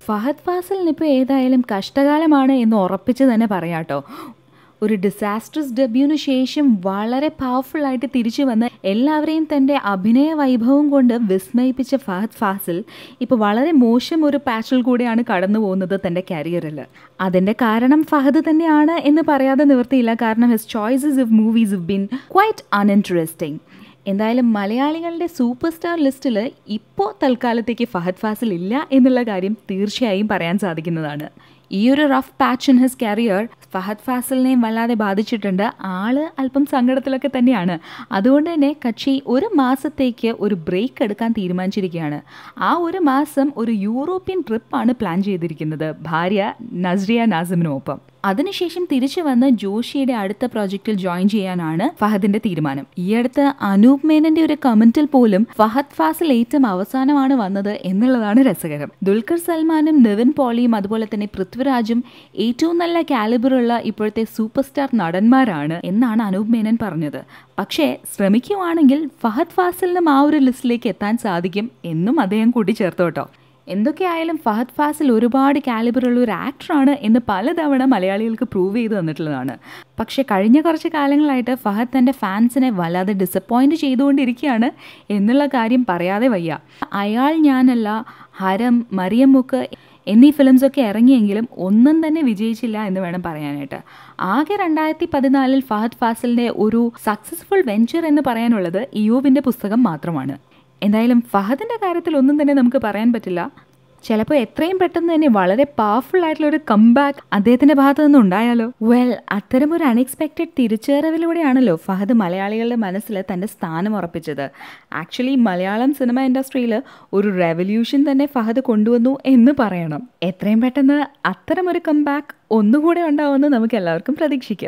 ഫഹദ് ഫാസിലിനിപ്പോൾ ഏതായാലും കഷ്ടകാലമാണ് എന്ന് ഉറപ്പിച്ച് തന്നെ പറയാട്ടോ. ഒരു ഡിസാസ്ട്രസ് ഡെബ്യൂവിന് ശേഷം വളരെ പവർഫുള്ളായിട്ട് തിരിച്ചു വന്ന് എല്ലാവരെയും തൻ്റെ അഭിനയ വൈഭവം കൊണ്ട് വിസ്മയിപ്പിച്ച ഫഹദ് ഫാസിൽ ഇപ്പോൾ വളരെ മോശം ഒരു പാച്ചിൽ കൂടെയാണ് കടന്നു പോകുന്നത് തൻ്റെ കരിയറിൽ. അതിൻ്റെ കാരണം ഫഹദ് തന്നെയാണ് എന്ന് പറയാതെ നിവൃത്തിയില്ല. കാരണം his choices of movies have been quite uninteresting. എന്തായാലും മലയാളികളുടെ സൂപ്പർ സ്റ്റാർ ലിസ്റ്റിൽ ഇപ്പോൾ തൽക്കാലത്തേക്ക് ഫഹദ് ഫാസിൽ ഇല്ല എന്നുള്ള കാര്യം തീർച്ചയായും പറയാൻ സാധിക്കുന്നതാണ്. ഈ ഒരു rough patch in his career Fahadh ഫാസിലിനെയും വല്ലാതെ ബാധിച്ചിട്ടുണ്ട്. ആള് അല്പം സങ്കടത്തിലൊക്കെ തന്നെയാണ്. അതുകൊണ്ട് തന്നെ കക്ഷി ഒരു മാസത്തേക്ക് ഒരു ബ്രേക്ക് എടുക്കാൻ തീരുമാനിച്ചിരിക്കുകയാണ്. ആ ഒരു മാസം ഒരു യൂറോപ്യൻ ട്രിപ്പാണ് പ്ലാൻ ചെയ്തിരിക്കുന്നത് ഭാര്യ നസ്രിയ നാസിമിനൊപ്പം. അതിനുശേഷം തിരിച്ചു വന്ന് ജോഷിയുടെ അടുത്ത പ്രോജക്റ്റിൽ ജോയിൻ ചെയ്യാനാണ് ഫഹദിന്റെ തീരുമാനം. ഈ അടുത്ത് അനൂപ് മേനന്റെ ഒരു കമന്റിൽ പോലും ഫഹദ് ഫാസിൽ ഏറ്റവും അവസാനമാണ് വന്നത് എന്നുള്ളതാണ് രസകരം. ദുൽഖർ സൽമാനും നിവിൻ പോളിയും അതുപോലെ തന്നെ പൃഥ്വിരാജും ഏറ്റവും നല്ല കാലിബറുള്ള ഇപ്പോഴത്തെ സൂപ്പർ സ്റ്റാർ നടന്മാരാണ് എന്നാണ് അനൂപ് മേനൻ പറഞ്ഞത്. പക്ഷേ ശ്രമിക്കുവാണെങ്കിൽ ഫഹദ് ഫാസിലിനും ആ ഒരു ലിസ്റ്റിലേക്ക് എത്താൻ സാധിക്കും എന്നും അദ്ദേഹം കൂട്ടിച്ചേർത്തോട്ടോ. എന്തൊക്കെയായാലും ഫഹദ് ഫാസിൽ ഒരുപാട് കാലിബറുള്ള ഒരു ആക്ടറാണ് എന്ന് പലതവണ മലയാളികൾക്ക് പ്രൂവ് ചെയ്ത് തന്നിട്ടുള്ളതാണ്. പക്ഷേ കഴിഞ്ഞ കുറച്ച് കാലങ്ങളായിട്ട് ഫഹദ് തൻ്റെ ഫാൻസിനെ വല്ലാതെ ഡിസപ്പോയിൻറ്റ് ചെയ്തുകൊണ്ടിരിക്കുകയാണ് എന്നുള്ള കാര്യം പറയാതെ വയ്യ. അയാൾ ഞാനല്ല, ഹരം, മറിയമ്മുക്ക് എന്നീ ഫിലിംസൊക്കെ ഇറങ്ങിയെങ്കിലും ഒന്നും തന്നെ വിജയിച്ചില്ല എന്ന് വേണം പറയാനായിട്ട്. ആകെ 2014 ഫഹദ് ഫാസിലിൻ്റെ ഒരു സക്സസ്ഫുൾ വെഞ്ചർ എന്ന് പറയാനുള്ളത് ഇയോബിൻ്റെ പുസ്തകം മാത്രമാണ്. എന്തായാലും ഫഹദിൻ്റെ കാര്യത്തിൽ ഒന്നും തന്നെ നമുക്ക് പറയാൻ പറ്റില്ല. ചിലപ്പോൾ എത്രയും പെട്ടെന്ന് തന്നെ വളരെ പവർഫുൾ ആയിട്ടുള്ളൊരു കംബാക്ക് അദ്ദേഹത്തിൻ്റെ ഭാഗത്തു നിന്ന് ഉണ്ടായാലോ. അത്തരം ഒരു അൺഎക്സ്പെക്റ്റഡ് തിരിച്ചുവരവിലൂടെയാണല്ലോ ഫഹദ് മലയാളികളുടെ മനസ്സിൽ തൻ്റെ സ്ഥാനം ഉറപ്പിച്ചത്. ആക്ച്വലി മലയാളം സിനിമ ഇൻഡസ്ട്രിയിൽ ഒരു റെവല്യൂഷൻ തന്നെ ഫഹദ് കൊണ്ടുവന്നു എന്ന് പറയണം. എത്രയും പെട്ടെന്ന് അത്തരം ഒരു കംബാക്ക് ഒന്നുകൂടെ ഉണ്ടാവുമെന്ന് നമുക്ക് എല്ലാവർക്കും പ്രതീക്ഷിക്കാം.